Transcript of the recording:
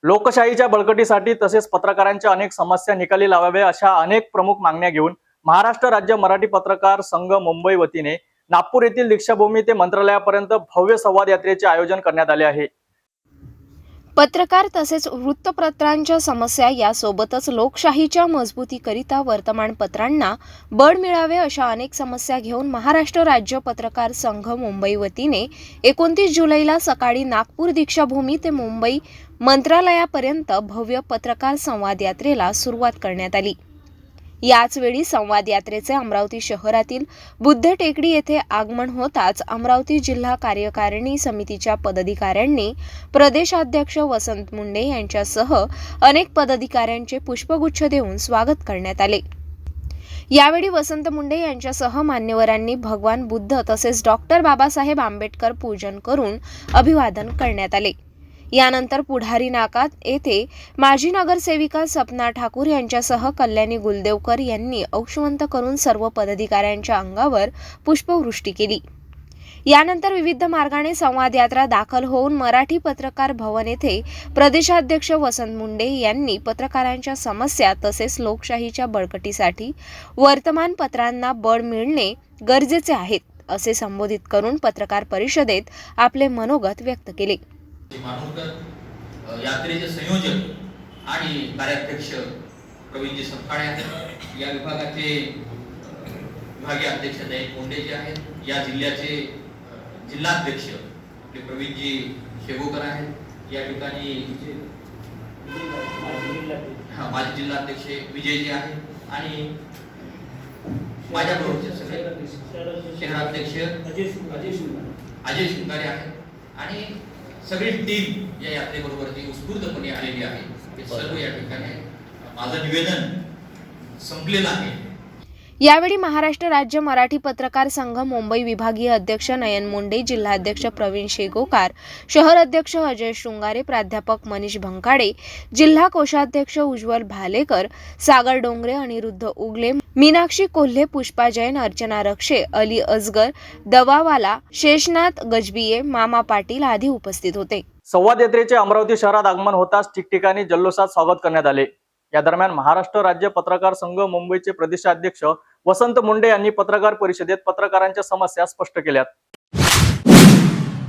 लोकशाहीच्या बळकटीसाठी तसेच पत्रकारांच्या अनेक समस्या निकाली लावाव्या अशा अनेक प्रमुख मागण्या घेऊन महाराष्ट्र राज्य मराठी पत्रकार संघ मुंबई वतीने नागपूर येथील दीक्षाभूमी ते मंत्रालयापर्यंत भव्य संवाद यात्रेचे आयोजन करण्यात आले आहे। पत्रकार तसेच वृत्तपत्रांच्या समस्या यासोबतच लोकशाहीच्या मजबूतीकरिता वर्तमानपत्रांना बळ मिळावे अशा अनेक समस्या घेऊन महाराष्ट्र राज्य पत्रकार संघ मुंबई वतीने 29 जुलैला सकाळी नागपूर दीक्षाभूमी ते मुंबई मंत्रालयापर्यंत भव्य पत्रकार संवाद यात्रेला सुरुवात करण्यात आली। याचवेळी संवाद यात्रेचे अमरावती शहरातील बुद्ध टेकडी येथे आगमन होताच अमरावती जिल्हा कार्यकारिणी समितीच्या पदाधिकाऱ्यांनी प्रदेशाध्यक्ष वसंत मुंडे यांच्यासह अनेक पदाधिकाऱ्यांचे पुष्पगुच्छ देऊन स्वागत करण्यात आले। यावेळी वसंत मुंडे यांच्यासह मान्यवरांनी भगवान बुद्ध तसेच डॉक्टर बाबासाहेब आंबेडकर पूजन करून अभिवादन करण्यात आले। यानंतर पुढारी नाका येथे माजी नगरसेविका सपना ठाकूर यांच्यासह कल्याणी गुलदेवकर यांनी औक्षवंत करून सर्व पदाधिकाऱ्यांच्या अंगावर पुष्पवृष्टी केली। यानंतर विविध मार्गाने संवाद यात्रा दाखल होऊन मराठी पत्रकार भवन येथे प्रदेशाध्यक्ष वसंत मुंडे यांनी पत्रकारांच्या समस्या तसेच लोकशाहीच्या बळकटीसाठी वर्तमानपत्रांना बळ मिळणे गरजेचे आहेत असे संबोधित करून पत्रकार परिषदेत आपले मनोगत व्यक्त केले। मानूरकर यात्रेचे संयोजक आणि कार्याध्यक्ष प्रवीणजी सपकाळे आहेत। या विभागाचे विभागीय अध्यक्ष दयानंद मुंडे जे आहेत। या जिल्ह्याचे जिल्हाध्यक्ष आपले प्रवीणजी शेगोकर आहेत। या ठिकाणी माजी जिल्हाध्यक्ष विजयजी आहेत आणि माझ्या बरोबरचे सगळे शहराध्यक्ष अजय शिंगारे आहेत आणि सगळी टीम या यात्रेबरोबर उत्स्फूर्तपणे आलेली आहे। हे सर्व या ठिकाणी माझं निवेदन संपलेलं आहे। यावेळी महाराष्ट्र राज्य मराठी पत्रकार संघ मुंबई विभागीय अध्यक्ष नयन मुंडे, जिल्हाध्यक्ष प्रवीण शेगोकार, शहर अध्यक्ष अजय शृंगारे, प्राध्यापक मनीष भंकाडे, जिल्हा कोषाध्यक्ष उज्ज्वल भालेकर, सागर डोंगरे, अनिरुद्ध उगले, मीनाक्षी कोल्हे, पुष्पा जैन, अर्चना रक्षे, अली असगर, दवावाला, शेषनाथ गजबिये, मामा पाटील आदी उपस्थित होते। संवाद यात्रेचे अमरावती शहरात आगमन होताच ठिकठिकाणी जल्लोषात स्वागत करण्यात आले। या दरम्यान महाराष्ट्र राज्य पत्रकार संघ मुंबईचे प्रदेशाध्यक्ष वसंत मुंडे यांनी पत्रकार परिषदेत पत्रकारांच्या समस्या स्पष्ट केल्यात।